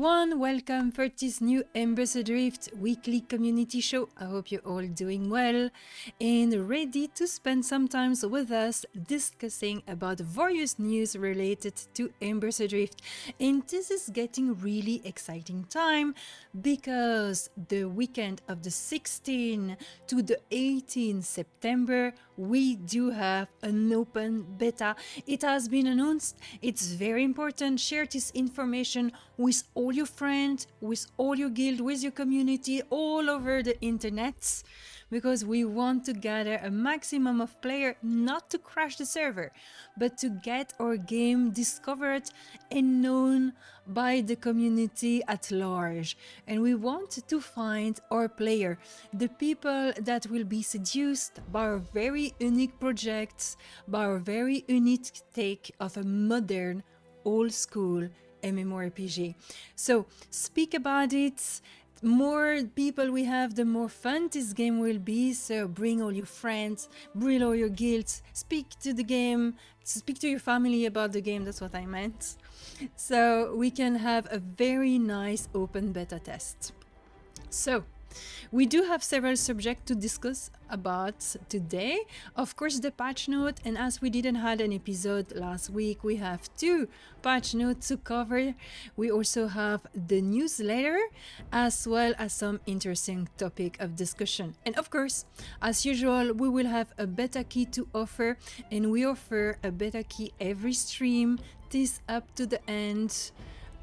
everyone, welcome for this new Embers Adrift weekly community show. I hope you're all doing well and ready to spend some time with us discussing about various news related to Embers Adrift. And this is getting really exciting time because the weekend of the 16th to the 18th September, we do have an open beta. It has been announced. It's very important. Share this information with all your friends, with all your guild, with your community, all over the internet, because we want to gather a maximum of players, not to crash the server, but to get our game discovered and known by the community at large. And we want to find our player, the people that will be seduced by our very unique projects, by our very unique take of a modern, old school MMORPG. So speak about it. More people we have, the more fun this game will be. So bring all your friends, bring all your guilds, speak to the game, speak to your family about the game. That's what I meant. So we can have a very nice open beta test. So we do have several subjects to discuss about today. Of course, the patch note, and as we didn't have an episode last week, we have two patch notes to cover. We also have the newsletter as well as some interesting topic of discussion. And of course, as usual, we will have a beta key to offer, and we offer a beta key every stream. This up to the end,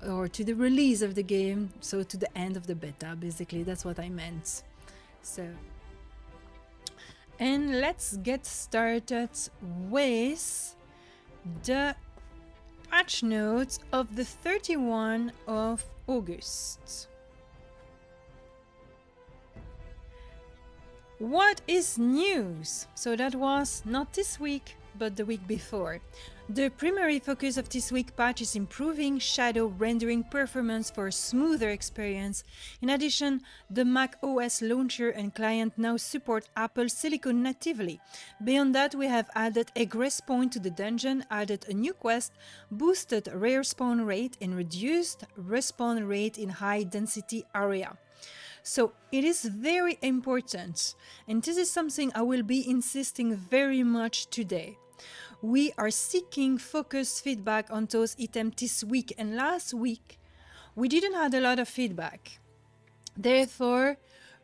or to the release of the game, so to the end of the beta, basically. That's what I meant. So, and let's get started with the patch notes of the 31 of August. What is news? So that was not this week, but the week before. The primary focus of this week patch is improving shadow rendering performance for a smoother experience. In addition, the Mac OS launcher and client now support Apple Silicon natively. Beyond that, we have added egress point to the dungeon, added a new quest, boosted rare spawn rate and reduced respawn rate in high density area. So it is very important, and this is something I will be insisting very much today. We are seeking focused feedback on those items this week, and last week we didn't have a lot of feedback. Therefore,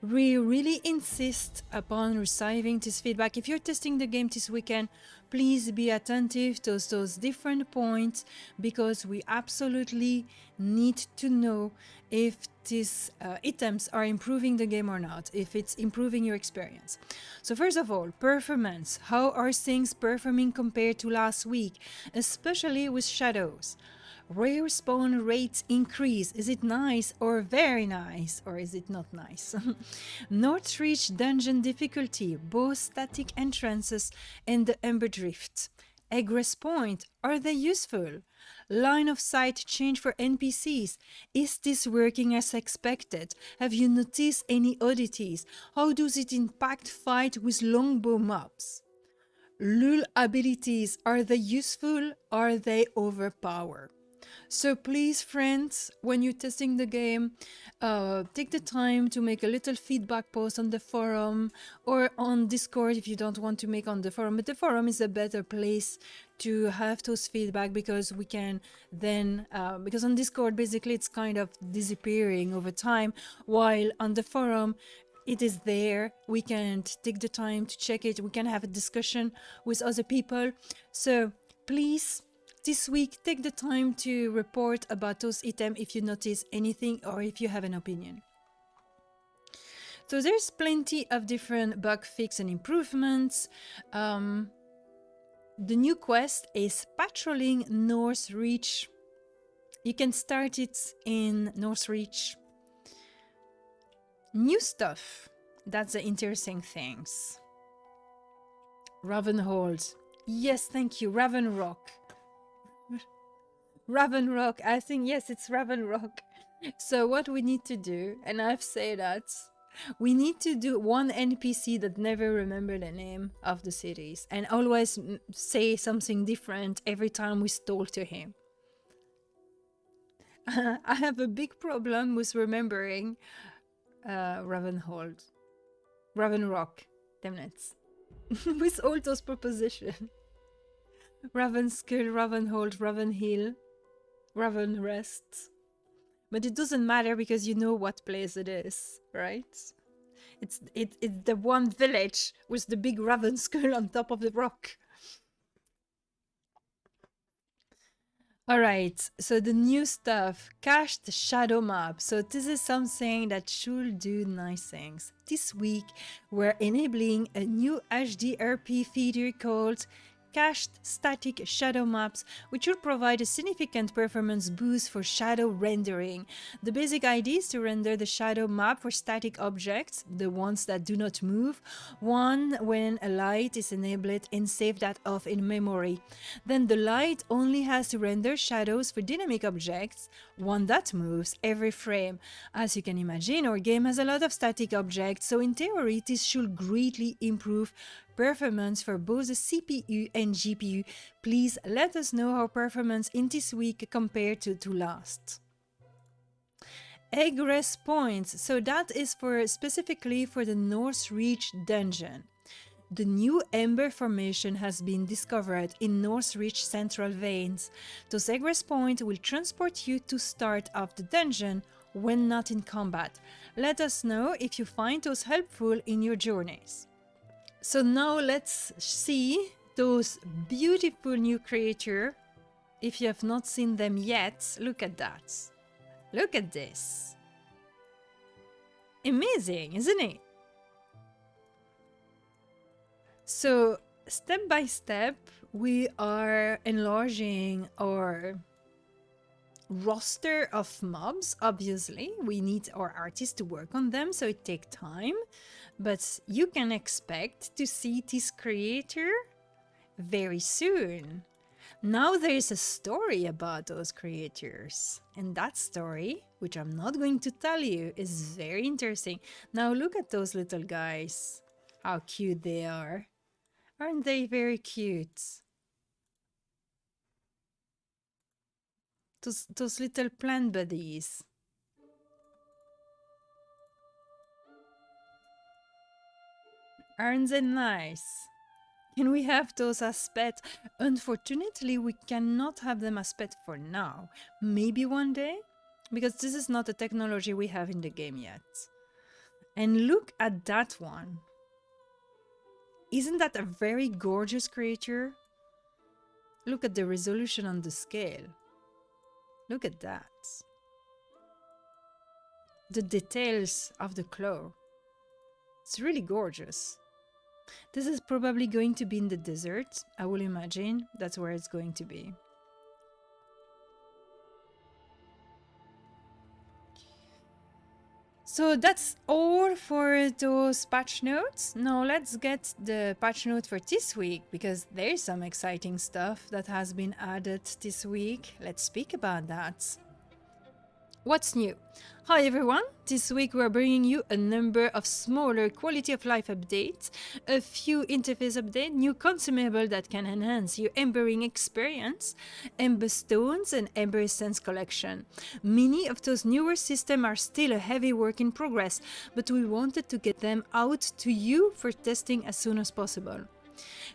we really insist upon receiving this feedback. If you're testing the game this weekend, please be attentive to those different points, because we absolutely need to know if these items are improving the game or not, if it's improving your experience. So first of all, performance. How are things performing compared to last week, especially with shadows? Rare spawn rates increase. Is it nice or very nice, or is it not nice? Northreach dungeon difficulty, both static entrances and the Embers Adrift. Egress point, are they useful? Line of sight change for NPCs. Is this working as expected? Have you noticed any oddities? How does it impact fight with longbow mobs? Lul abilities, are they useful? Are they overpowered? So please, friends, when you're testing the game, take the time to make a little feedback post on the forum or on Discord if you don't want to make on the forum. But the forum is a better place to have those feedback, because we can then, because on Discord, basically, it's kind of disappearing over time, while on the forum, it is there. We can take the time to check it. We can have a discussion with other people. So please, this week, take the time to report about those items if you notice anything or if you have an opinion. So there's plenty of different bug fix and improvements. The new quest is patrolling Northreach. You can start it in Northreach. New stuff. That's the interesting things. Ravenhold. Yes, thank you. Ravenrock. Ravenrock, I think, yes, it's Ravenrock. So what we need to do, and I've said that, we need to do one NPC that never remember the name of the cities and always say something different every time we talk to him. I have a big problem with remembering Ravenhold. Ravenrock, damn it. With all those propositions. Ravenskull, Ravenhold, Ravenhill, Ravenrest. But it doesn't matter because you know what place it is, right? It's the one village with the big Ravenskull on top of the rock. Alright, so the new stuff, cached shadow map. So this is something that should do nice things. This week, we're enabling a new HDRP feature called cached static shadow maps, which will provide a significant performance boost for shadow rendering. The basic idea is to render the shadow map for static objects, the ones that do not move, one when a light is enabled and save that off in memory. Then the light only has to render shadows for dynamic objects, one that moves every frame. As you can imagine, our game has a lot of static objects, so in theory this should greatly improve performance for both the CPU and GPU. Please let us know how performance in this week compared to last. Egress points, so that is specifically for the North Reach dungeon. The new Ember formation has been discovered in North Reach Central Veins. Those egress points will transport you to start of the dungeon when not in combat. Let us know if you find those helpful in your journeys. So now let's see those beautiful new creatures. If you have not seen them yet, look at that. Look at this. Amazing, isn't it? So step by step, we are enlarging our roster of mobs. Obviously, we need our artists to work on them, so it takes time. But you can expect to see this creator very soon. Now there is a story about those creators, and that story, which I'm not going to tell you, is very interesting. Now look at those little guys. How cute they are. Aren't they very cute? Those little plant buddies. Aren't they nice? Can we have those as pets? Unfortunately, we cannot have them as pets for now. Maybe one day? Because this is not a technology we have in the game yet. And look at that one. Isn't that a very gorgeous creature? Look at the resolution on the scale. Look at that. The details of the claw. It's really gorgeous. This is probably going to be in the desert, I will imagine. That's where it's going to be. So that's all for those patch notes. Now let's get the patch note for this week, because there's some exciting stuff that has been added this week. Let's speak about that. What's new? Hi everyone, this week we're bringing you a number of smaller quality of life updates, a few interface updates, new consumable that can enhance your embering experience, Ember Stones and Ember Essence collection. Many of those newer systems are still a heavy work in progress, but we wanted to get them out to you for testing as soon as possible.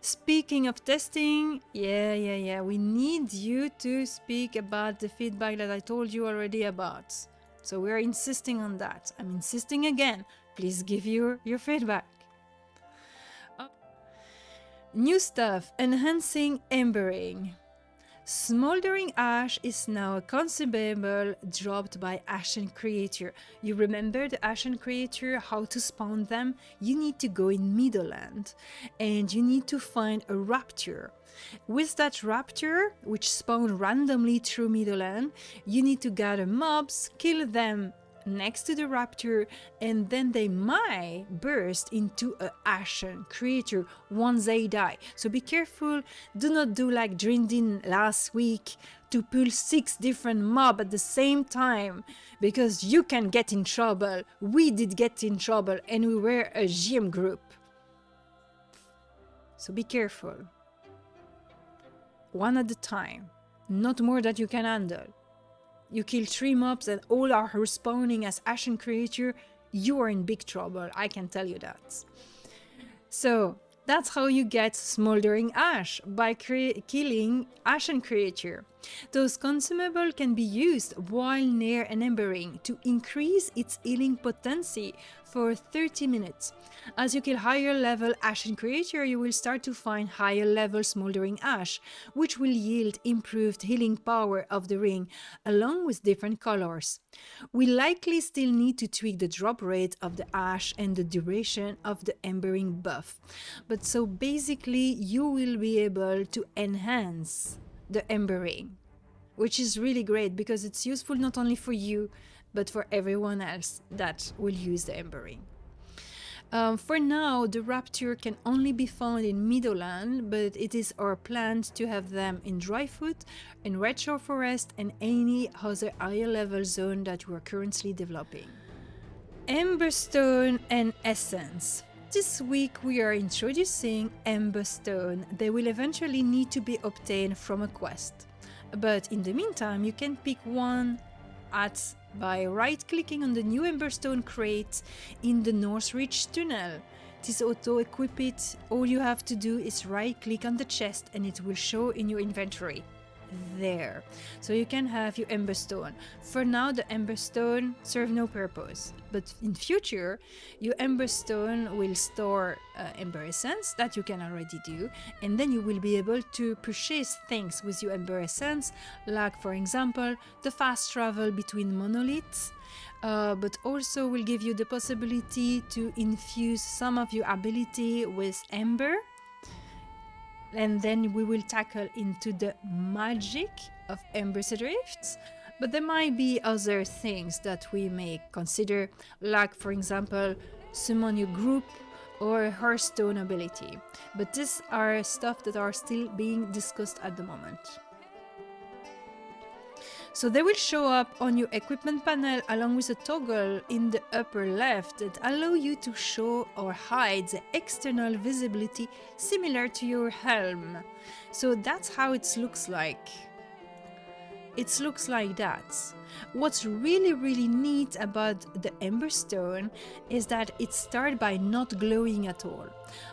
Speaking of testing, we need you to speak about the feedback that I told you already about. So we're insisting on that. I'm insisting again. Please give your feedback. New stuff, enhancing embering. Smoldering Ash is now a consumable dropped by Ashen Creator. You remember the Ashen Creator, how to spawn them? You need to go in Middleland and you need to find a raptor. With that raptor, which spawn randomly through Middleland, you need to gather mobs, kill them next to the raptor, and then they might burst into an Ashen Creator once they die. So be careful, do not do like Drindin last week to pull 6 different mobs at the same time, because you can get in trouble. We did get in trouble and we were a GM group. So be careful. One at a time, not more that you can handle. you kill 3 mobs and all are respawning as ashen creature, you are in big trouble, I can tell you that. So that's how you get smoldering ash, by killing ashen creature. Those consumables can be used while near an ember ring to increase its healing potency for 30 minutes. As you kill higher level ashen creature, you will start to find higher level smoldering ash, which will yield improved healing power of the ring, along with different colors. We likely still need to tweak the drop rate of the ash and the duration of the ember ring buff, but so basically you will be able to enhance the ember ring, which is really great because it's useful not only for you but for everyone else that will use the ember ring. For now, the rapture can only be found in Meadowland, but it is our plan to have them in Dryfoot, in Redshore Forest, and any other higher level zone that we are currently developing. Emberstone and Essence. This week we are introducing Emberstone. They will eventually need to be obtained from a quest, but in the meantime you can pick one by right-clicking on the new Emberstone crate in the North Ridge tunnel. This auto-equip it. All you have to do is right-click on the chest and it will show in your inventory. There. So you can have your Emberstone. For now, the Emberstone serve no purpose, but in future, your Emberstone will store Ember Essence that you can already do, and then you will be able to purchase things with your Ember Essence, like for example, the fast travel between monoliths, but also will give you the possibility to infuse some of your ability with Ember. And then we will tackle into the magic of Embers Adrift, but there might be other things that we may consider, like for example, summon your group or Hearthstone ability, but these are stuff that are still being discussed at the moment. So they will show up on your equipment panel along with a toggle in the upper left that allow you to show or hide the external visibility similar to your helm. So that's how it looks like. It looks like that. What's really neat about the Emberstone is that it starts by not glowing at all.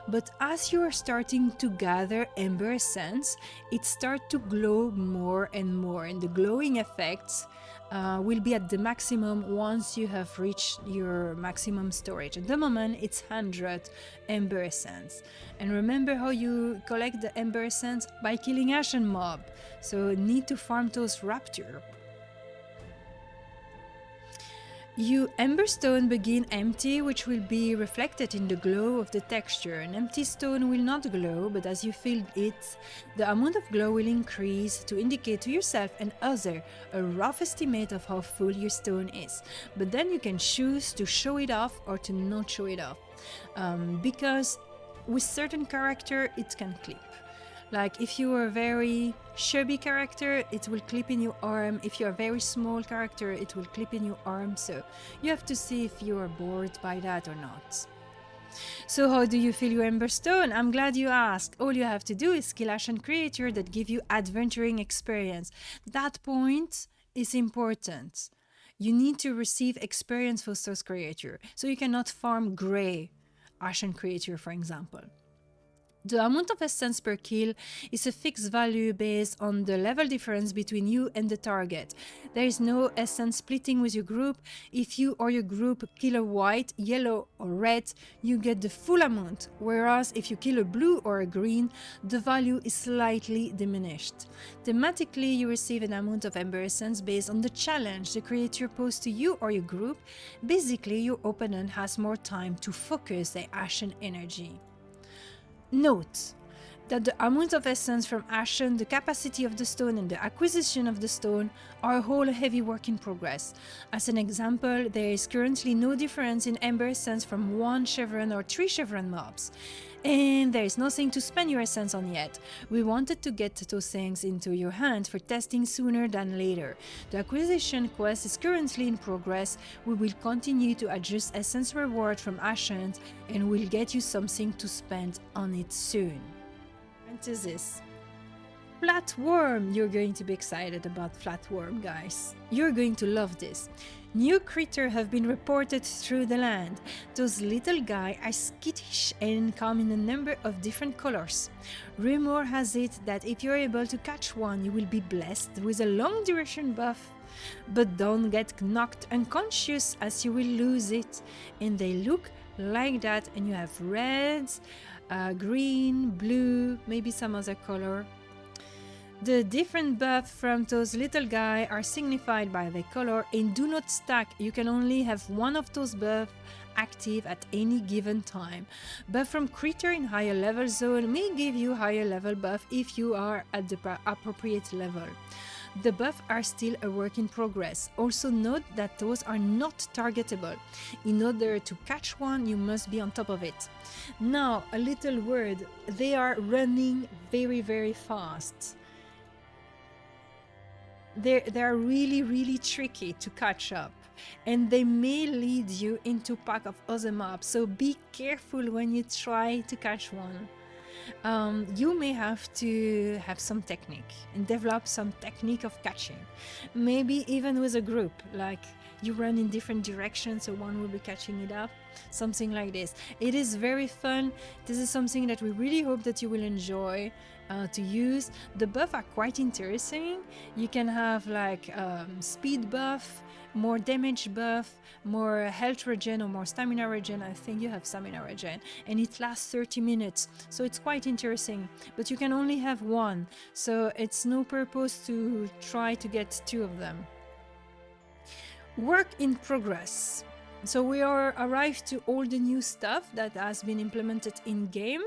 But as you are starting to gather Ember Essence, it starts to glow more and more, and the glowing effects will be at the maximum once you have reached your maximum storage. At the moment, it's 100 Ember Essence. And remember how you collect the Ember Essence? By killing Ashen Mob. So need to farm those Rapture. Your Emberstone begin empty, which will be reflected in the glow of the texture. An empty stone will not glow, but as you fill it, the amount of glow will increase to indicate to yourself and others a rough estimate of how full your stone is. But then you can choose to show it off or to not show it off, because with certain character it can clip. Like if you are a very chubby character, it will clip in your arm. If you are a very small character, it will clip in your arm. So you have to see if you are bored by that or not. So how do you fill your Emberstone? I'm glad you asked. All you have to do is kill Ashen creature that give you adventuring experience. That point is important. You need to receive experience for those creature. So you cannot farm gray Ashen creature, for example. The amount of essence per kill is a fixed value based on the level difference between you and the target. There is no essence splitting with your group. If you or your group kill a white, yellow or red, you get the full amount, whereas if you kill a blue or a green, the value is slightly diminished. Thematically, you receive an amount of Ember Essence based on the challenge the creator posed to you or your group. Basically, your opponent has more time to focus their Ashen energy. Note that the amount of essence from Ashen, the capacity of the stone and the acquisition of the stone are a whole heavy work in progress. As an example, there is currently no difference in Ember Essence from 1 chevron or 3 chevron mobs. And there is nothing to spend your essence on yet. We wanted to get those things into your hand for testing sooner than later. The acquisition quest is currently in progress. We will continue to adjust essence reward from Ashen and we'll get you something to spend on it soon. Parenthesis. Flatworm! You're going to be excited about Flatworm, guys. You're going to love this. New creatures have been reported through the land. Those little guys are skittish and come in a number of different colors. Rumor has it that if you're able to catch one, you will be blessed with a long duration buff. But don't get knocked unconscious as you will lose it. And they look like that, and you have reds, green, blue, maybe some other color. The different buffs from those little guys are signified by their color and do not stack. You can only have one of those buffs active at any given time. Buff from creature in higher level zone may give you higher level buff if you are at the appropriate level. The buffs are still a work in progress. Also note that those are not targetable. In order to catch one, you must be on top of it. Now, a little word. They are running very, very fast. They're really tricky to catch up, and they may lead you into pack of other mobs, so be careful when you try to catch one. You may have to have some technique and develop some technique of catching, maybe even with a group, like you run in different directions so one will be catching it up, something like this. It is very fun. This is something that we really hope that you will enjoy to use. The buff are quite interesting. You can have like speed buff, more damage buff, more health regen or more stamina regen. I think you have stamina regen, and it lasts 30 minutes, so it's quite interesting, but you can only have one, so it's no purpose to try to get two of them. Work in progress. So we are arrived to all the new stuff that has been implemented in game.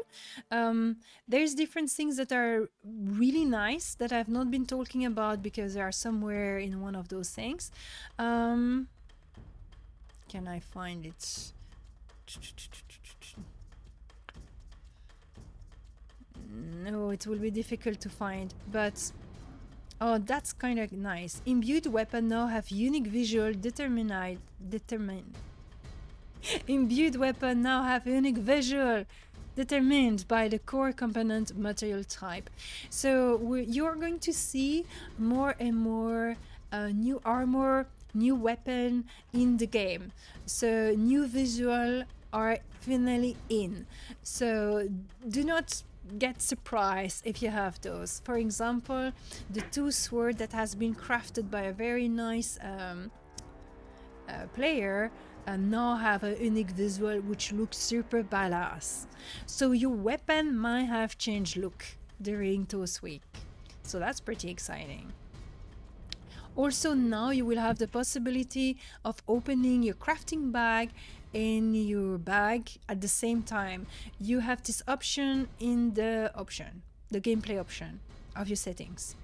There's different things that are really nice that I've not been talking about because they are somewhere in one of those things. Can I find it? No, it will be difficult to find, but oh, that's kind of nice. Imbued weapon now have unique visual determined. Imbued weapon now have unique visual determined by the core component material type. So you're going to see more and more new armor, new weapon in the game. So new visual are finally in. So do not get surprised if you have those. For example, the two sword that has been crafted by a very nice player now have a unique visual which looks super badass. So your weapon might have changed look during those week. So that's pretty exciting. Also now you will have the possibility of opening your crafting bag in your bag at the same time. You have this option in the gameplay option of your settings.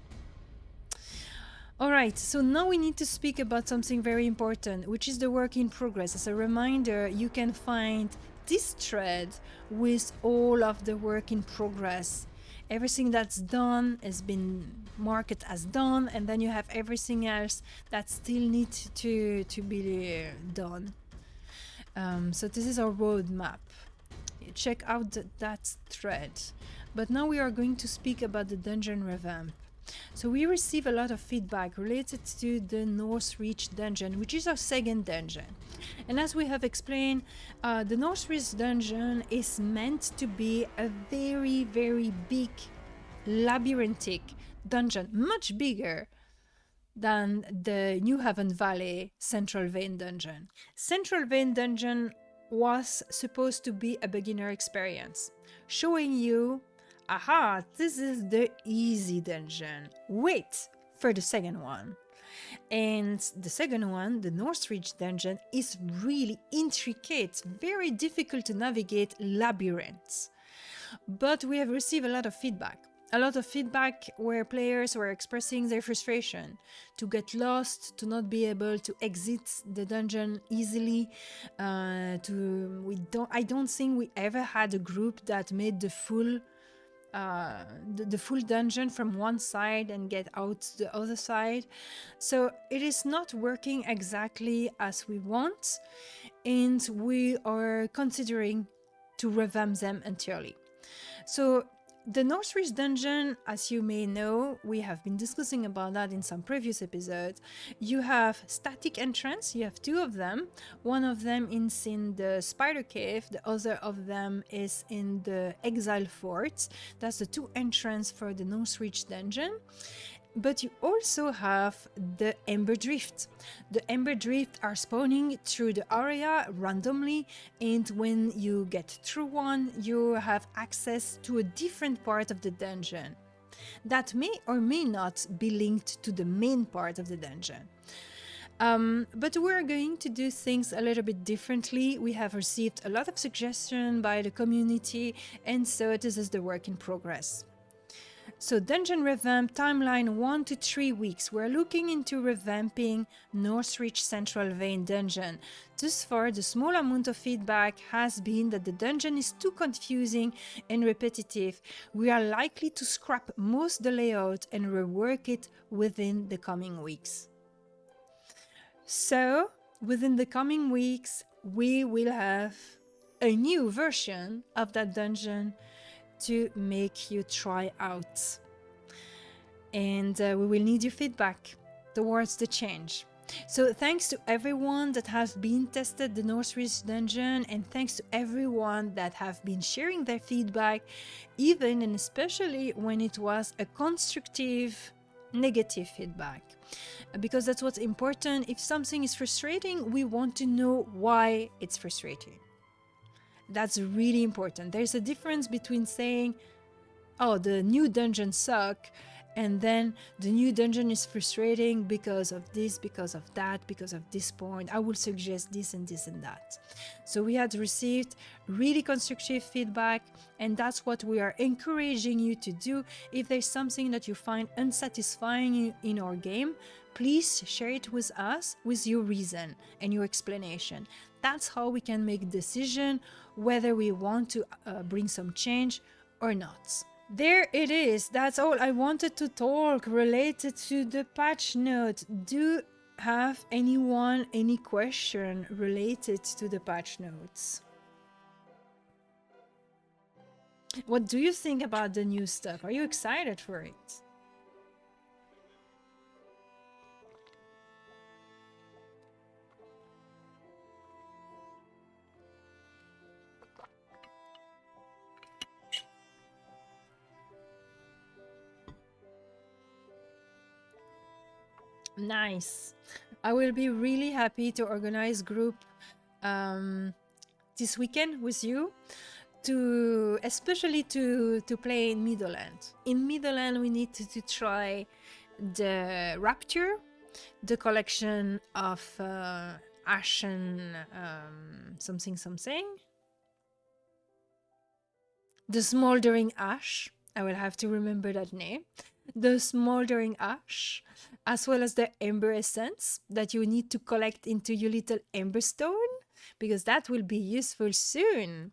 Alright, so now we need to speak about something very important, which is the work in progress. As a reminder, you can find this thread with all of the work in progress. Everything that's done has been marked as done, and then you have everything else that still needs to be done. So this is our roadmap. Check out that thread. But now we are going to speak about the dungeon revamp. So we receive a lot of feedback related to the North Reach dungeon, which is our second dungeon. And as we have explained, the North Reach dungeon is meant to be a very, very big labyrinthic dungeon, much bigger than the New Haven Valley Central Vein dungeon. Central Vein dungeon was supposed to be a beginner experience, showing you, aha, this is the easy dungeon. Wait for the second one. And the second one, the North Reach dungeon, is really intricate, very difficult to navigate labyrinths. But we have received a lot of feedback. A lot of feedback where players were expressing their frustration to get lost, to not be able to exit the dungeon easily. I don't think we ever had a group that made the full dungeon from one side and get out the other side. So it is not working exactly as we want, and we are considering to revamp them entirely. So The Northridge dungeon, as you may know, we have been discussing about that in some previous episodes. You have static entrance, you have two of them. One of them is in the Spider Cave, the other of them is in the Exile Fort. That's the two entrances for the Northridge dungeon. But you also have the Embers Adrift. The Embers Adrift are spawning through the area randomly, and when you get through one, you have access to a different part of the dungeon that may or may not be linked to the main part of the dungeon. But we're going to do things a little bit differently. We have received a lot of suggestions by the community, and so this is the work in progress. So dungeon revamp timeline 1 to 3 weeks. We're looking into revamping Northridge Central Vein dungeon. Thus far, the small amount of feedback has been that the dungeon is too confusing and repetitive. We are likely to scrap most the layout and rework it within the coming weeks. So, within the coming weeks, we will have a new version of that dungeon to make you try out, and we will need your feedback towards the change. So thanks to everyone that has been tested the Northridge dungeon, and thanks to everyone that have been sharing their feedback, even and especially when it was a constructive negative feedback, because that's what's important. If something is frustrating, we want to know why it's frustrating. That's really important. There's a difference between saying, oh, the new dungeon suck, and then the new dungeon is frustrating because of this, because of that, because of this point. I will suggest this and this and that. So we had received really constructive feedback, and that's what we are encouraging you to do. If there's something that you find unsatisfying in our game, please share it with us with your reason and your explanation. That's how we can make a decision whether we want to bring some change or not. There it is. That's all I wanted to talk related to the patch note. Do have anyone any question related to the patch notes? What do you think about the new stuff? Are you excited for it? Nice. I will be really happy to organize group this weekend with you, especially to play in Midland. In Midland, we need to try the Rapture, the collection of Ashen something. The Smoldering Ash. I will have to remember that name. The Smoldering Ash, as well as the Ember Essence that you need to collect into your little Ember Stone, because that will be useful soon.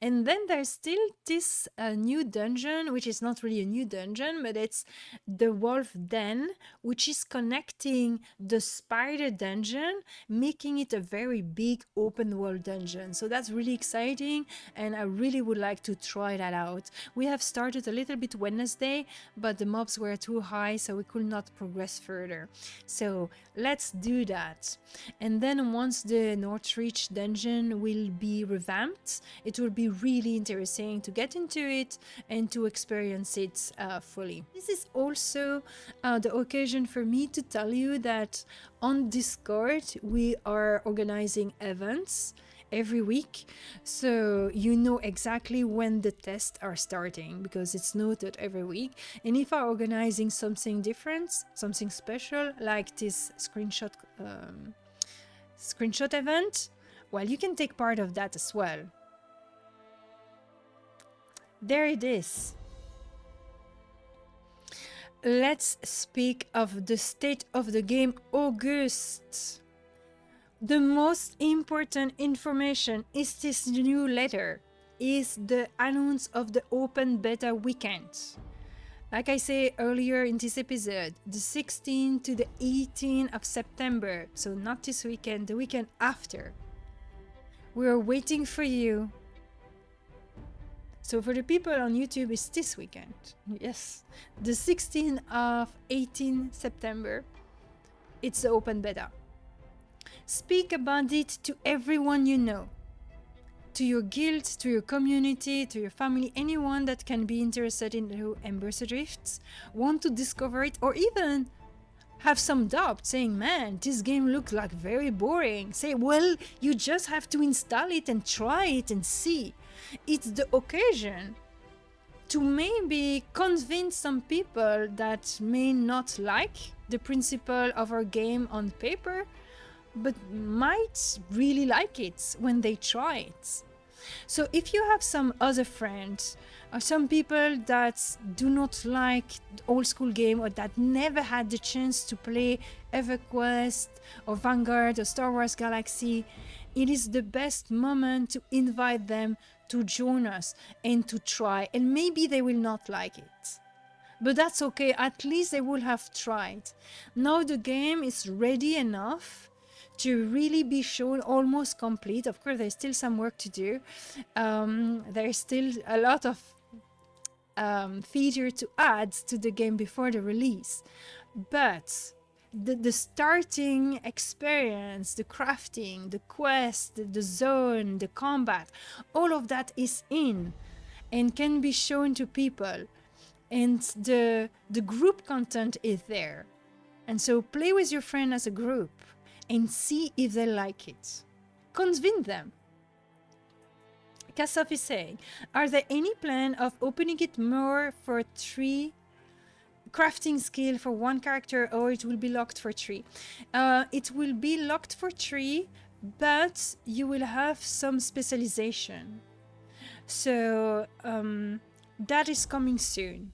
And then there's still this new dungeon, which is not really a new dungeon, but it's the Wolf Den, which is connecting the Spider dungeon, making it a very big open world dungeon. So that's really exciting, and I really would like to try that out. We have started a little bit Wednesday, but the mobs were too high, so we could not progress further. So let's do that. And then once the Northridge dungeon will be revamped, it will be really interesting to get into it and to experience it fully. This is also the occasion for me to tell you that on Discord we are organizing events every week, so you know exactly when the tests are starting, because it's noted every week. And if I'm organizing something different, something special, like this screenshot event, well, you can take part of that as well. There it is. Let's speak of the state of the game August. The most important information is this new letter, is the announce of the open beta weekend. Like I said earlier in this episode, the 16th to the 18th of September, so not this weekend, the weekend after. We are waiting for you. So for the people on YouTube, it's this weekend. Yes, the 16th of 18 September. It's the open beta. Speak about it to everyone you know. To your guild, to your community, to your family, anyone that can be interested in the Embers Adrift, want to discover it, or even have some doubt saying, man, this game looks like very boring. Say, well, you just have to install it and try it and see. It's the occasion to maybe convince some people that may not like the principle of our game on paper, but might really like it when they try it. So if you have some other friends or some people that do not like the old school game, or that never had the chance to play EverQuest or Vanguard or Star Wars Galaxy, it is the best moment to invite them to join us and to try, and maybe they will not like it. But that's okay, at least they will have tried. Now the game is ready enough to really be shown almost complete. Of course, there's still some work to do. There's still a lot of feature to add to the game before the release. But the starting experience, the crafting, the quest, the zone, the combat, all of that is in and can be shown to people. And the group content is there. And so play with your friend as a group and see if they like it. Convince them. Kassoff is saying, are there any plan of opening it more for 3 crafting skill for 1 character, or it will be locked for 3? It will be locked for 3, but you will have some specialization. So that is coming soon.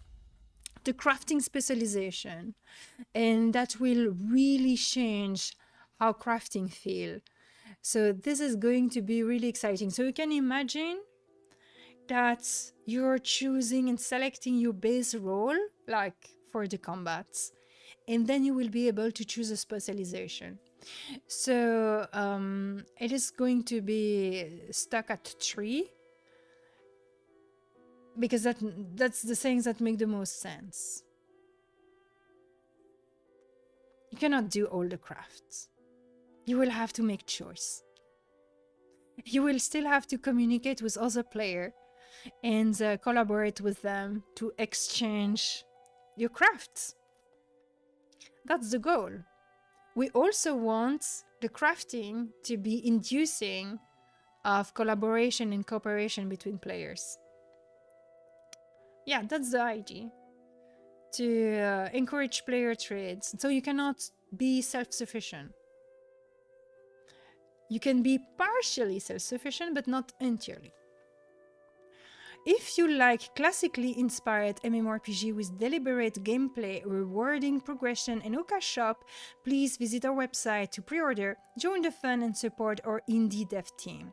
The crafting specialization, and that will really change how crafting feel. So this is going to be really exciting. So you can imagine that you're choosing and selecting your base role, like for the combats, and then you will be able to choose a specialization. So it is going to be stuck at 3, because that's the things that make the most sense. You cannot do all the crafts. You will have to make choice. You will still have to communicate with other players and collaborate with them to exchange your crafts. That's the goal. We also want the crafting to be inducing of collaboration and cooperation between players. Yeah, that's the idea. To encourage player trades. So you cannot be self-sufficient. You can be partially self-sufficient, but not entirely. If you like classically inspired MMORPG with deliberate gameplay, rewarding progression, and Oka shop, please visit our website to pre-order, join the fun, and support our indie dev team.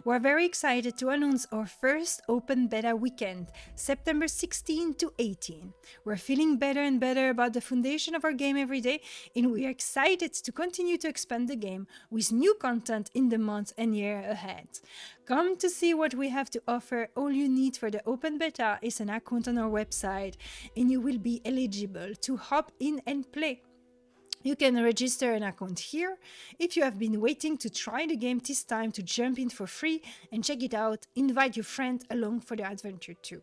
We're very excited to announce our first open beta weekend, September 16 to 18. We're feeling better and better about the foundation of our game every day, and we are excited to continue to expand the game with new content in the months and year ahead. Come to see what we have to offer. All you need for the open beta is an account on our website, and you will be eligible to hop in and play. You can register an account here. If you have been waiting to try the game, this time to jump in for free and check it out. Invite your friend along for the adventure too.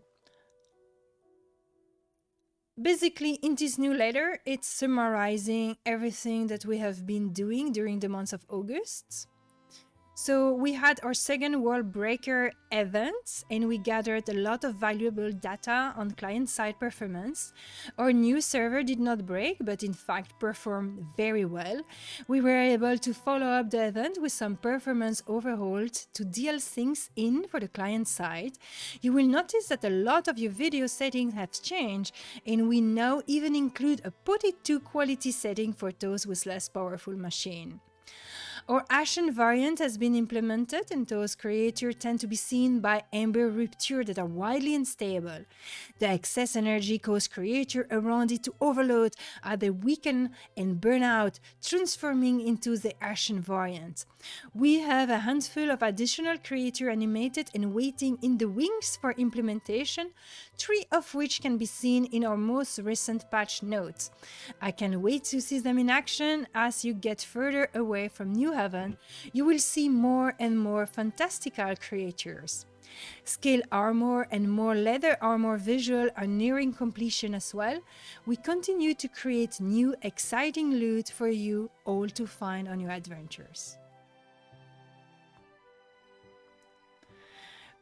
Basically, in this new letter, it's summarizing everything that we have been doing during the month of August. So we had our second World Breaker event, and we gathered a lot of valuable data on client-side performance. Our new server did not break, but in fact performed very well. We were able to follow up the event with some performance overhauls to deal things in for the client side. You will notice that a lot of your video settings have changed, and we now even include a put it to quality setting for those with less powerful machine. Our Ashen variant has been implemented, and those creatures tend to be seen by Ember Rupture that are widely unstable. The excess energy causes creatures around it to overload as they weaken and burn out, transforming into the Ashen variant. We have a handful of additional creatures animated and waiting in the wings for implementation, 3 of which can be seen in our most recent patch notes. I can't wait to see them in action. As you get further away from New Haven, you will see more and more fantastical creatures. Scale armor and more leather armor visual are nearing completion as well. We continue to create new exciting loot for you all to find on your adventures.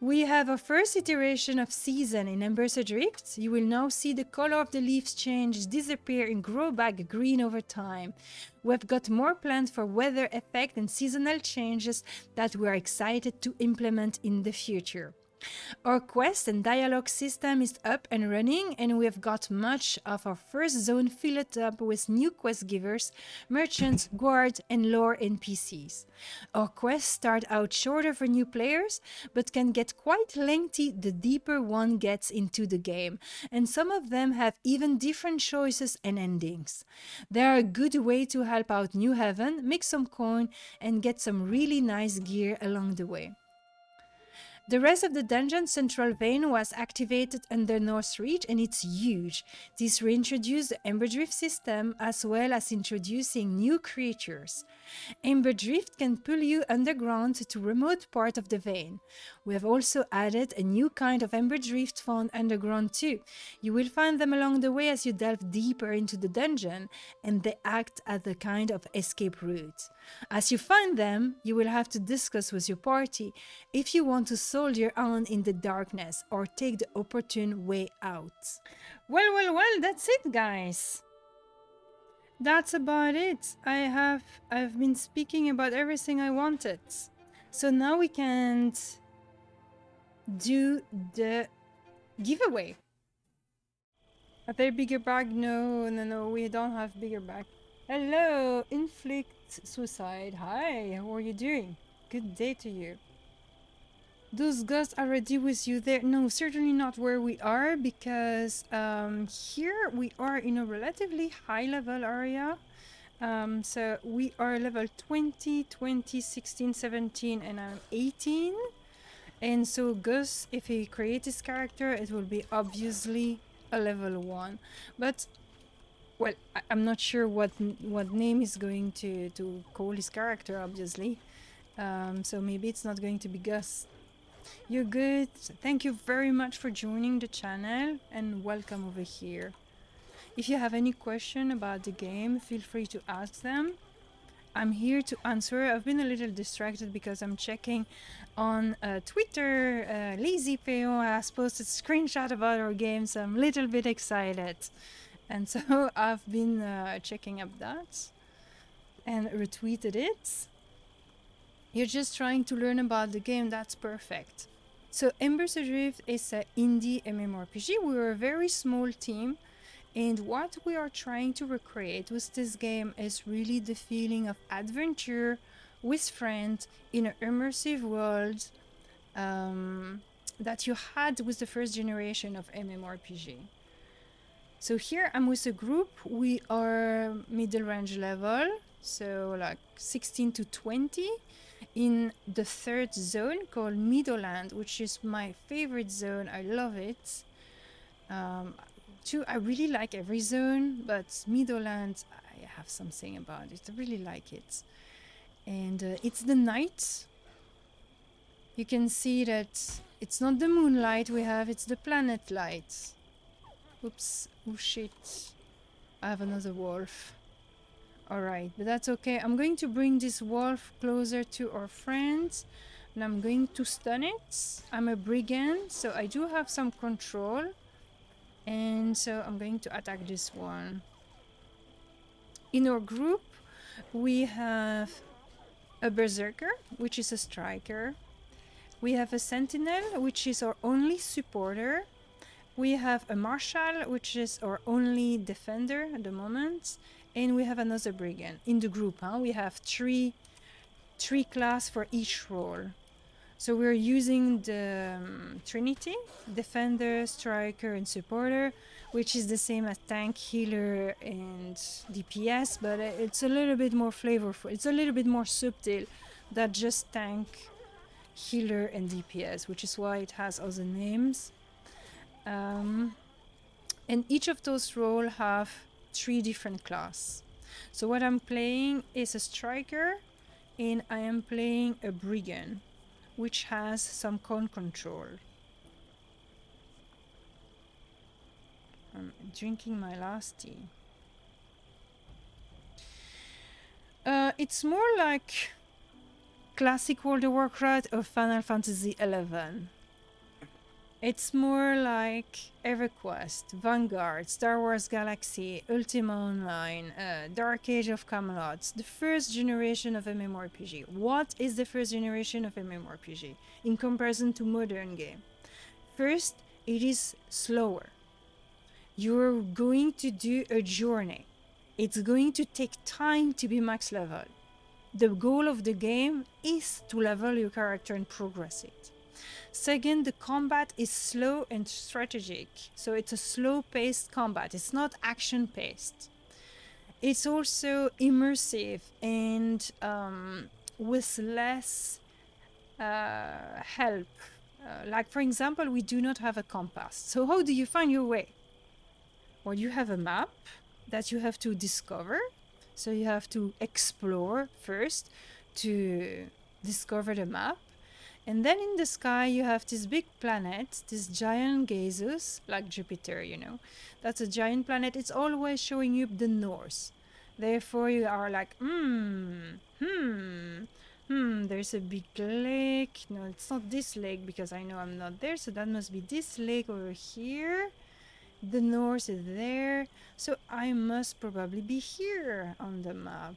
We have our first iteration of season in Embers Adrift. You will now see the color of the leaves change, disappear and grow back green over time. We've got more planned for weather effect and seasonal changes that we're excited to implement in the future. Our quest and dialogue system is up and running, and we have got much of our first zone filled up with new quest givers, merchants, guards, and lore NPCs. Our quests start out shorter for new players, but can get quite lengthy the deeper one gets into the game, and some of them have even different choices and endings. They are a good way to help out New Haven, make some coin, and get some really nice gear along the way. The rest of the dungeon central vein was activated under North Reach, and it's huge. This reintroduced the Ember Drift system as well as introducing new creatures. Ember Drift can pull you underground to remote part of the vein. We have also added a new kind of Ember Drift found underground too. You will find them along the way as you delve deeper into the dungeon, and they act as a kind of escape route. As you find them, you will have to discuss with your party if you want to soldier on in the darkness or take the opportune way out. Well, that's it, guys. That's about it. I've been speaking about everything I wanted. So now we can do the giveaway. Are there bigger bag? No, we don't have bigger bag. Hello, Inflict Suicide. Hi, how are you doing? Good day to you. Those ghosts are already with you there? No, certainly not where we are, because here we are in a relatively high level area. So we are level 20, 16, 17, and I'm 18. And so Gus, if he creates his character, it will be obviously a level 1. But, well, I'm not sure what name he's going to call his character, obviously. So maybe it's not going to be Gus. You're good. Thank you very much for joining the channel, and welcome over here. If you have any question about the game, feel free to ask them. I'm here to answer. I've been a little distracted because I'm checking on Twitter. LazyPeo has posted a screenshot about our game, so I'm a little bit excited. And so I've been checking up that and retweeted it. You're just trying to learn about the game, that's perfect. So Embers Adrift is an indie MMORPG. We're a very small team, and what we are trying to recreate with this game is really the feeling of adventure with friends in an immersive world that you had with the first generation of MMORPG. So here I'm with a group. We are middle range level, so like 16 to 20. In the 3rd zone called Meadowland, which is my favorite zone. I love it. I really like every zone, but Meadowland, I have something about it. I really like it. And it's the night. You can see that it's not the moonlight we have, it's the planet light. Oops, oh shit. I have another wolf. Alright, but that's okay. I'm going to bring this wolf closer to our friends, and I'm going to stun it. I'm a brigand, so I do have some control. And so I'm going to attack this one. In our group, we have a berserker, which is a striker. We have a sentinel, which is our only supporter. We have a marshal, which is our only defender at the moment. And we have another brigand in the group. We have three 3 class for each role. So we're using the Trinity, Defender, Striker, and Supporter, which is the same as Tank, Healer, and DPS, but it's a little bit more flavorful. It's a little bit more subtle than just Tank, Healer, and DPS, which is why it has other names. And each of those roles have 3 different classes. So what I'm playing is a Striker, and I am playing a Brigand, which has some con control. I'm drinking my last tea. It's more like classic World of Warcraft or Final Fantasy XI. It's more like EverQuest, Vanguard, Star Wars Galaxy, Ultima Online, Dark Age of Camelot, the first generation of MMORPG. What is the first generation of MMORPG in comparison to modern game? First, it is slower. You're going to do a journey. It's going to take time to be max level. The goal of the game is to level your character and progress it. Second, the combat is slow and strategic. So it's a slow-paced combat. It's not action-paced. It's also immersive and with less help. Like, for example, we do not have a compass. So how do you find your way? Well, you have a map that you have to discover. So you have to explore first to discover the map. And then in the sky, you have this big planet, this giant gaseous, like Jupiter, you know. That's a giant planet. It's always showing you the north. Therefore, you are like, there's a big lake. No, it's not this lake because I know I'm not there. So that must be this lake over here. The north is there. So I must probably be here on the map.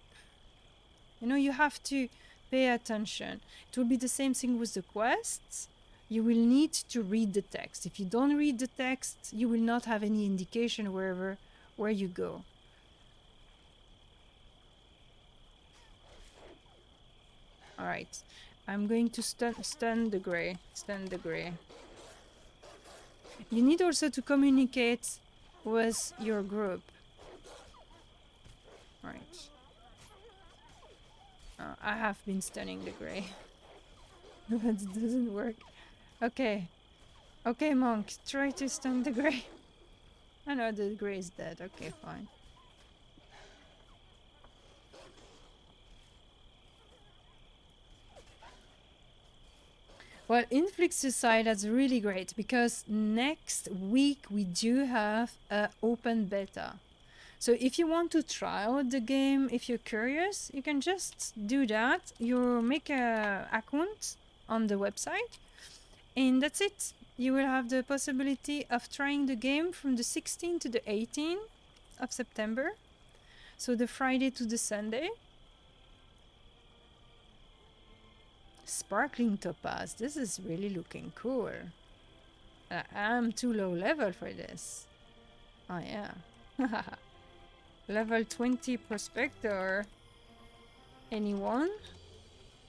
You know, you have to pay attention. It will be the same thing with the quests. You will need to read the text. If you don't read the text, you will not have any indication where you go. All right, I'm going to stun the gray. Stun the gray. You need also to communicate with your group. All right. I have been stunning the gray. But it doesn't work. Okay. Okay, monk. Try to stun the gray. I know the gray is dead. Okay, fine. Well, Inflix Suicide, that's really great because next week we do have an open beta. So if you want to try out the game, if you're curious, you can just do that. You make an account on the website and that's it. You will have the possibility of trying the game from the 16th to the 18th of September. So the Friday to the Sunday. Sparkling Topaz, this is really looking cool. I'm too low level for this. Oh yeah. Level 20 Prospector. Anyone?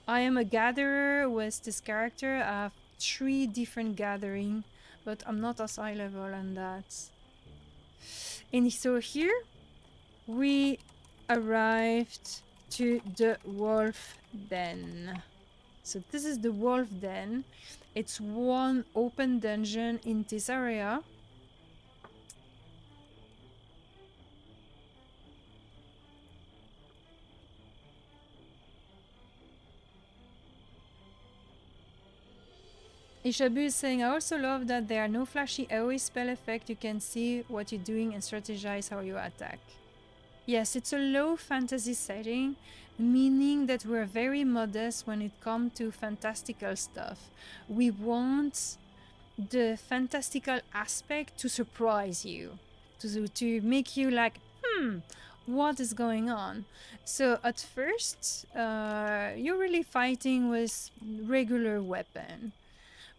I am a gatherer with this character. I have 3 different gathering, but I'm not as high level on that. And so here we arrived to the wolf den. So this is the wolf den. It's one open dungeon in this area. Ishabu is saying, I also love that there are no flashy AoE spell effect. You can see what you're doing and strategize how you attack. Yes, it's a low fantasy setting, meaning that we're very modest when it comes to fantastical stuff. We want the fantastical aspect to surprise you, to make you like, what is going on? So at first, you're really fighting with regular weapon.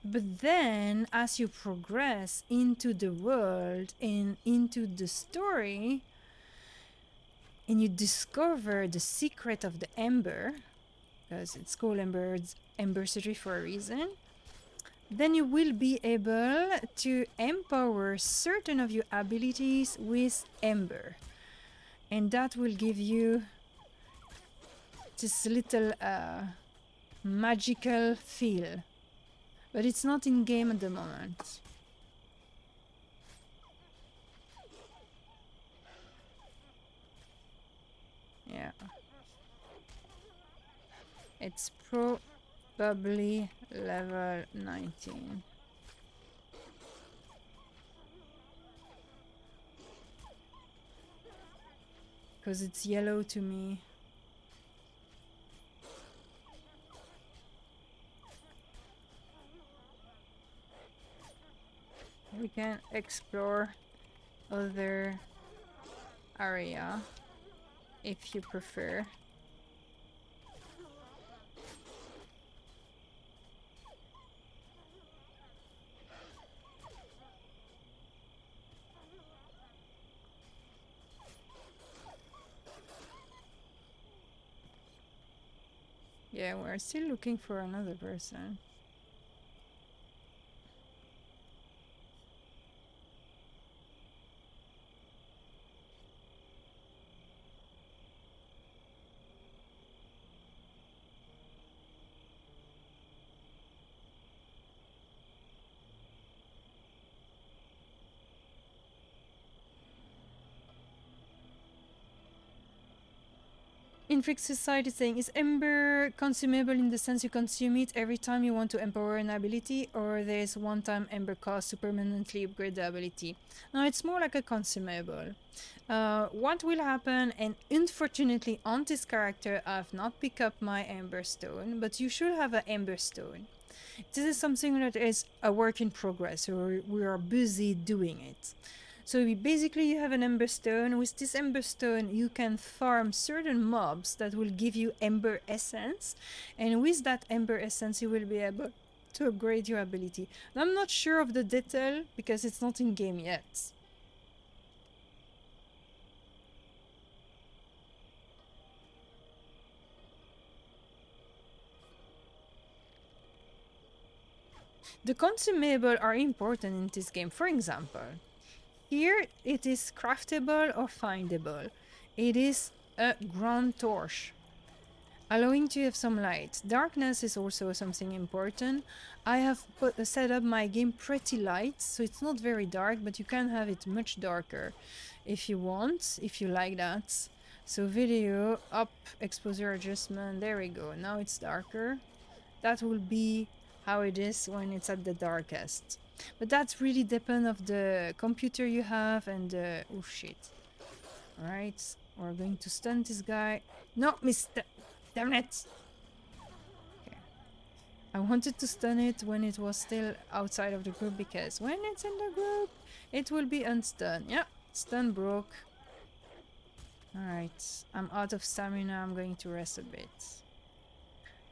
But then, as you progress into the world and into the story, and you discover the secret of the Ember, because it's called Embers Adrift for a reason. Then you will be able to empower certain of your abilities with Ember. And that will give you this little magical feel. But it's not in game at the moment. Yeah. It's probably level 19. Because it's yellow to me. We can explore other area if you prefer. Yeah, we're still looking for another person. Inflict Society saying, is Ember consumable in the sense you consume it every time you want to empower an ability, or there's one-time Ember cost to permanently upgrade the ability? No, it's more like a consumable. What will happen, and unfortunately on this character I have not picked up my Ember Stone, but you should have an Ember Stone. This is something that is a work in progress, so we are busy doing it. So basically you have an Ember Stone. With this Ember Stone you can farm certain mobs that will give you Ember Essence, and with that Ember Essence you will be able to upgrade your ability. And I'm not sure of the detail because it's not in game yet. The consumables are important in this game. For example, here it is craftable or findable. It is a ground torch, allowing to have some light. Darkness is also something important. I have set up my game pretty light, so it's not very dark, but you can have it much darker if you want, if you like that. So video, up, exposure adjustment, there we go. Now it's darker. That will be how it is when it's at the darkest. But that's really depend of the computer you have and the... oh shit. Alright, we're going to stun this guy. No, Mr. Damn it! Okay. I wanted to stun it when it was still outside of the group, because when it's in the group, it will be unstun. Yeah, stun broke. Alright, I'm out of stamina, I'm going to rest a bit.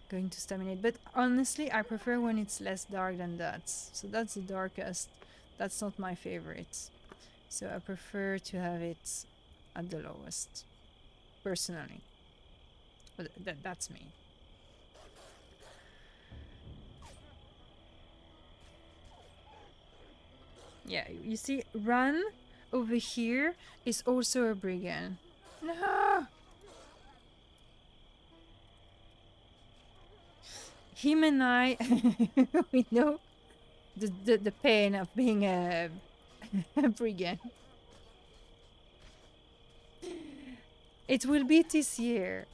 Going to staminate, but honestly I prefer when it's less dark than that. So that's the darkest. That's not my favorite, so I prefer to have it at the lowest personally, but that's me. Yeah, you see, run over here is also a brigand. No, him and I, we know the pain of being a brigand. It will be this year.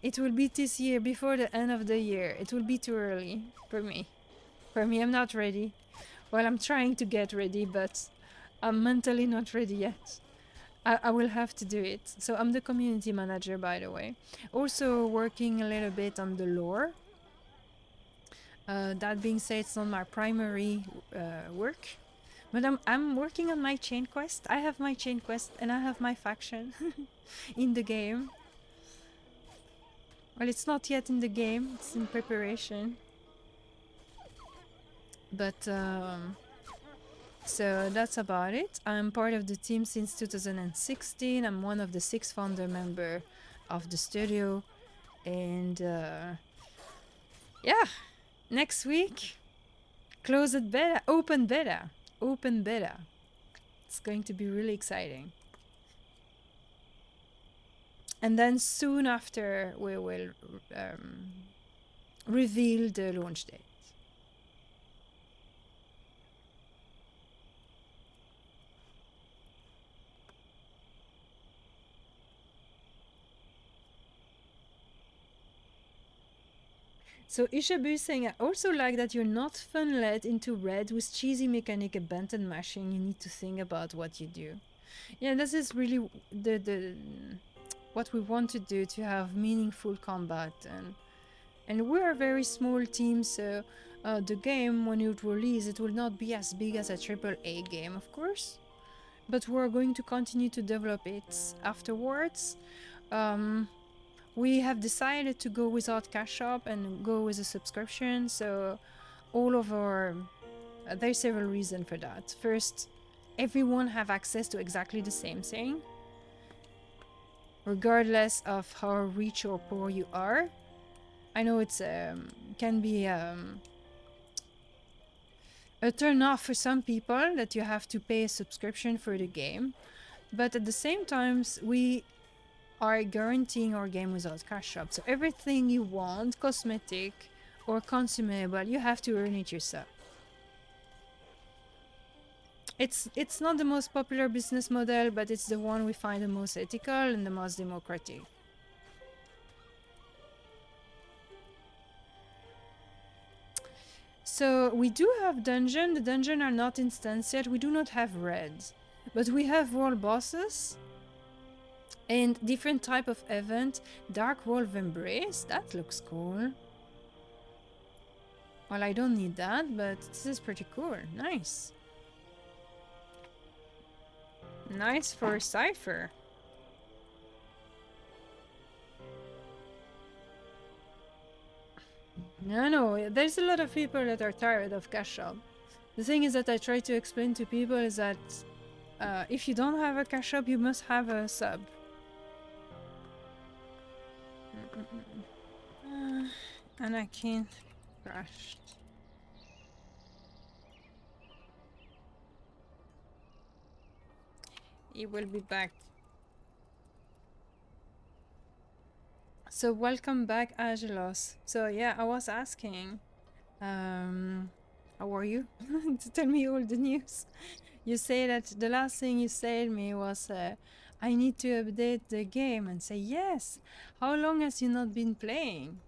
It will be this year, before the end of the year. It will be too early for me. For me, I'm not ready. Well, I'm trying to get ready, but I'm mentally not ready yet. I will have to do it. So I'm the community manager, by the way. Also working a little bit on the lore. That being said, it's not my primary work, but I'm working on my chain quest. I have my chain quest and I have my faction in the game. Well, it's not yet in the game, it's in preparation. But so that's about it. I'm part of the team since 2016. I'm one of the 6 founder members of the studio, and Yeah, next week, closed beta, open beta, open beta. It's going to be really exciting. And then soon after, we will reveal the launch date. So Ishabu is saying, I also like that you're not fun-led into red with cheesy mechanic and button mashing. You need to think about what you do. Yeah, this is really the what we want to do, to have meaningful combat, and we're a very small team, so the game, when it release, it will not be as big as a AAA game, of course, but we're going to continue to develop it afterwards. We have decided to go without cash shop and go with a subscription, so all of our there's several reasons for that. First, everyone have access to exactly the same thing, regardless of how rich or poor you are. I know it's can be a turn off for some people that you have to pay a subscription for the game, but at the same time, we are guaranteeing our game without cash shop. So everything you want, cosmetic or consumable, you have to earn it yourself. It's not the most popular business model, but it's the one we find the most ethical and the most democratic. So we do have dungeon. The dungeon are not instanced yet. We do not have raids, but we have world bosses and different type of event. Dark Wolf Embrace, that looks cool. Well, I don't need that, but this is pretty cool. Nice. Nice for a cipher. No, there's a lot of people that are tired of cash shop. The thing is that I try to explain to people is that if you don't have a cash shop, you must have a sub. And I can't crash. He will be back. So welcome back, Agelos. So yeah, I was asking, how are you? To tell me all the news. You say that the last thing you said me was, I need to update the game, and say yes. How long has you not been playing?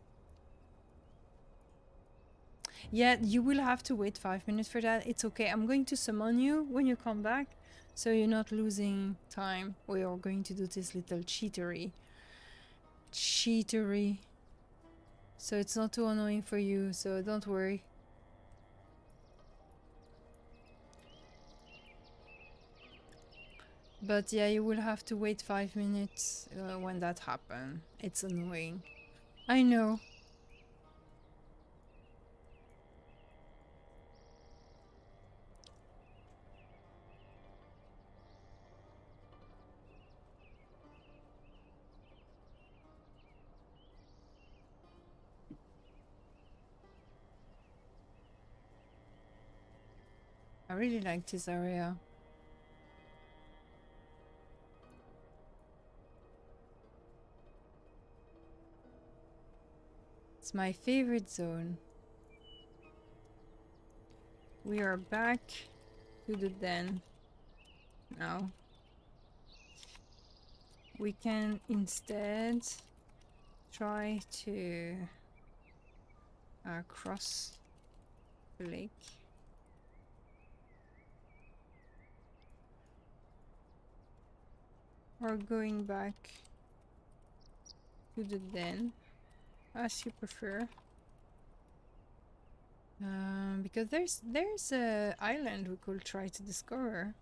Yeah, you will have to wait 5 minutes for that. It's okay. I'm going to summon you when you come back, so you're not losing time. We are going to do this little cheatery. So it's not too annoying for you, so don't worry. But yeah, you will have to wait 5 minutes when that happens. It's annoying. I know. I really like this area. It's my favorite zone. We are back to the den now. We can instead try to cross the lake. Or going back to the den, as you prefer. Because there's a island we could try to discover.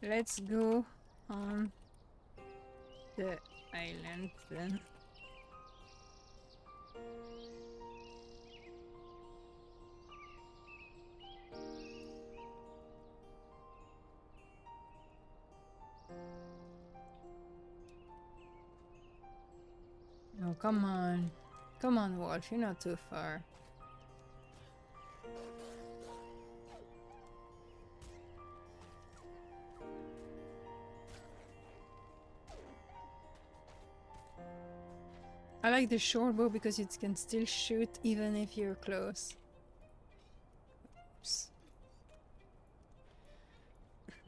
Let's go on the island then. Oh, come on. Come on, Wolf, you're not too far. I like the short bow because it can still shoot even if you're close. Oops.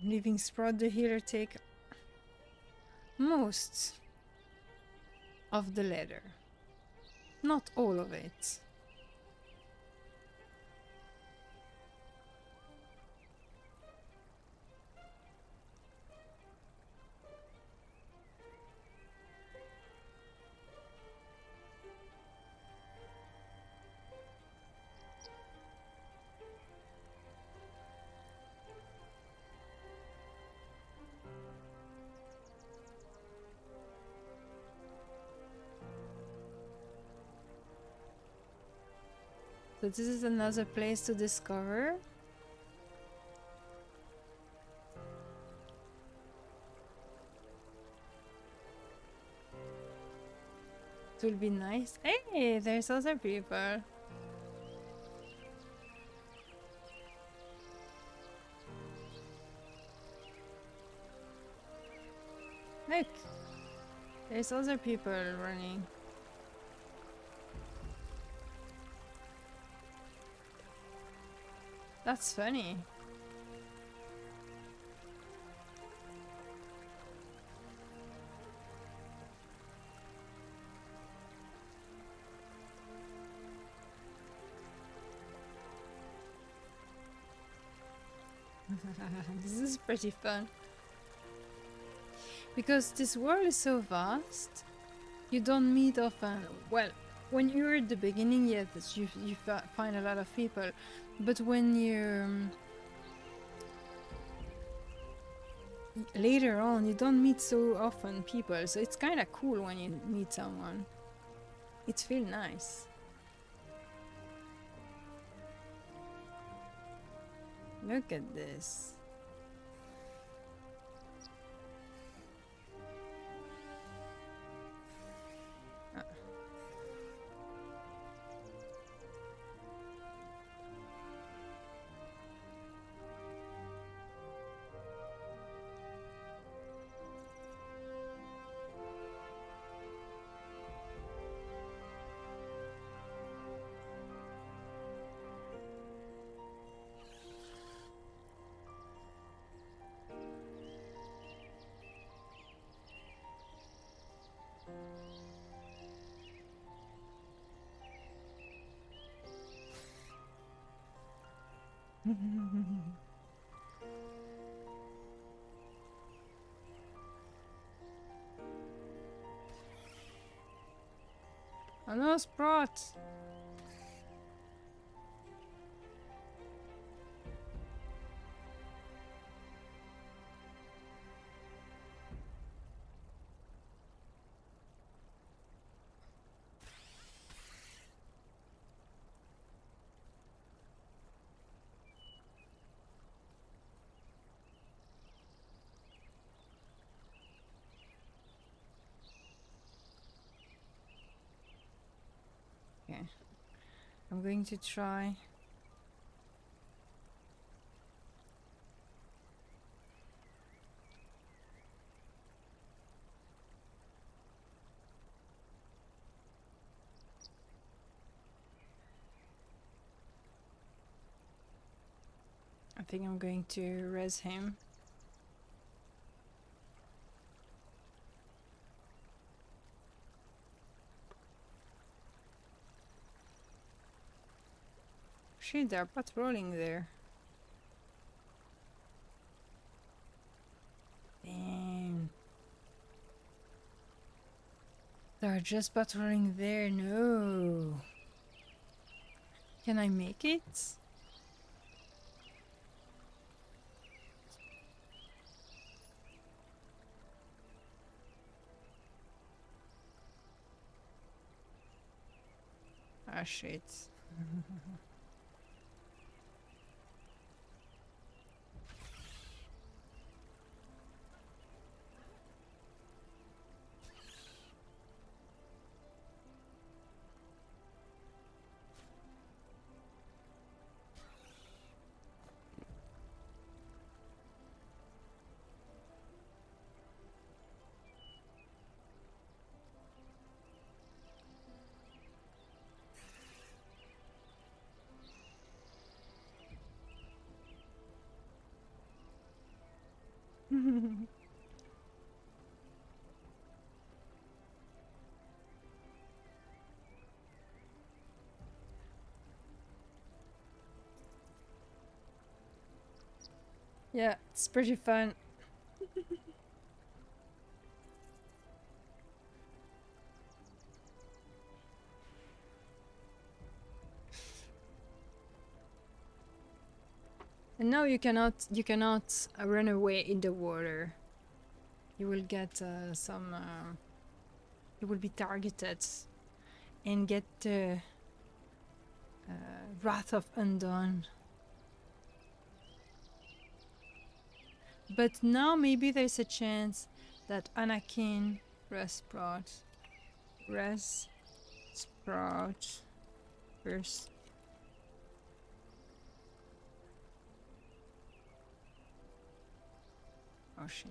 Leaving Sprout the healer take most of the leather. Not all of it. So this is another place to discover. It will be nice. Hey, there's other people. Look, there's other people running. That's funny. This is pretty fun. Because this world is so vast, you don't meet often. Well, when you're at the beginning, yes, you find a lot of people. But when you're later on, you don't meet so often people. So it's kind of cool when you meet someone. It feels nice. Look at this. I know Sprout. Okay, I'm going to try. I think I'm going to res him. Shit, they're patrolling there. Damn. They're just patrolling there. No. Can I make it? Ah, shit. Yeah, it's pretty fun. And now you cannot run away in the water. You will get some. You will be targeted and get the Wrath of Undone. But now maybe there's a chance that Anakin Resprout first. Oh shit.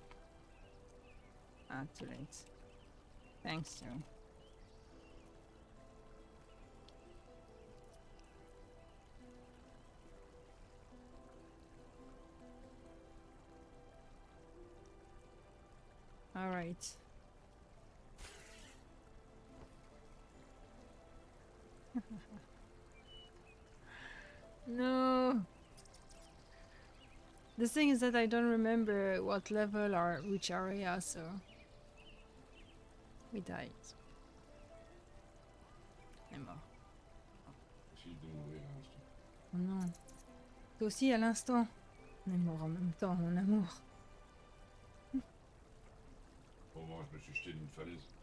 Ah, too late. Thanks, Joe. All right. No. The thing is that I don't remember what level or which area, so we died. On est mort. Oh non. Toi aussi à l'instant. On est mort en même temps, mon amour. Bon, moi, je me suis jeté d'une falaise.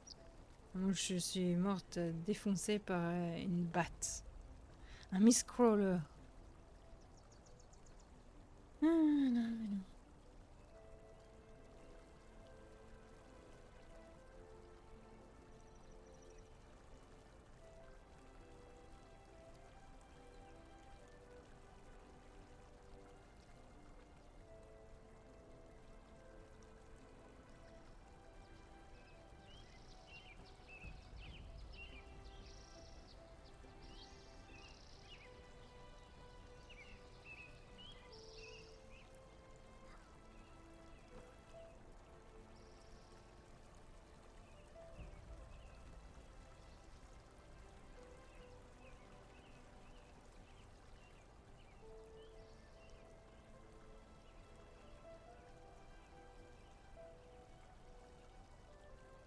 Moi, je suis morte défoncée par une batte. Un Mistcrawler. Ah, non, mais non.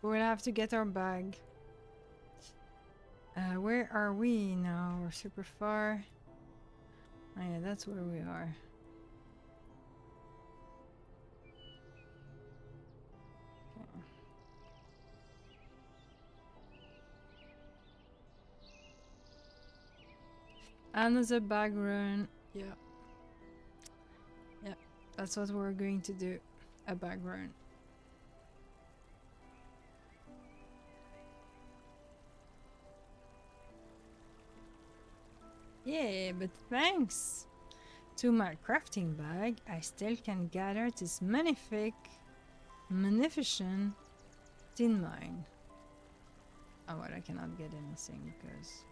We'll have to get our bag. Where are we now? We're super far. Oh yeah, that's where we are. Okay. Another bag run. Yeah. Yeah, that's what we're going to do. A bag run. Yeah, but thanks to my crafting bag, I still can gather this magnificent tin mine. Oh, well, I cannot get anything because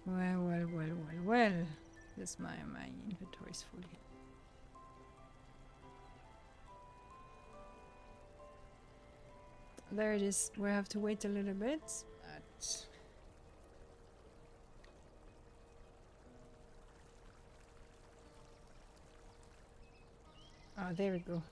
whatever. Well. Yes, my inventory is full here. There it is. We have to wait a little bit. But oh, there we go.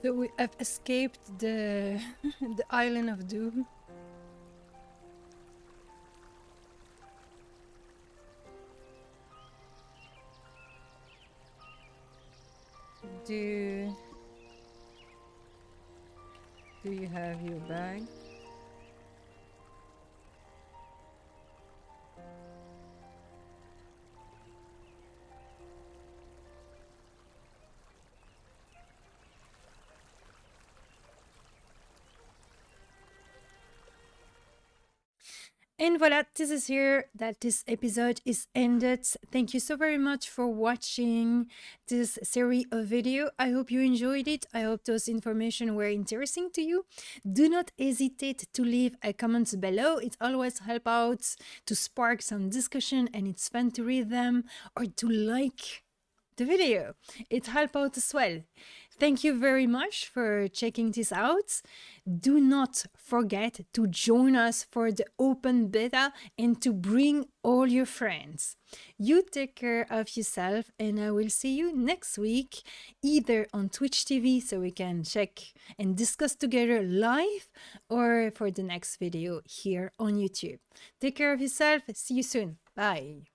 So we have escaped the the island of doom. Do you have your bag? And voila, this is here that this episode is ended. Thank you so very much for watching this series of video. I hope you enjoyed it. I hope those information were interesting to you. Do not hesitate to leave a comment below. It always helps out to spark some discussion and it's fun to read them, or to like the video. It helps out as well. Thank you very much for checking this out. Do not forget to join us for the open beta and to bring all your friends. You take care of yourself, and I will see you next week, either on Twitch TV so we can check and discuss together live, or for the next video here on YouTube. Take care of yourself. See you soon. Bye.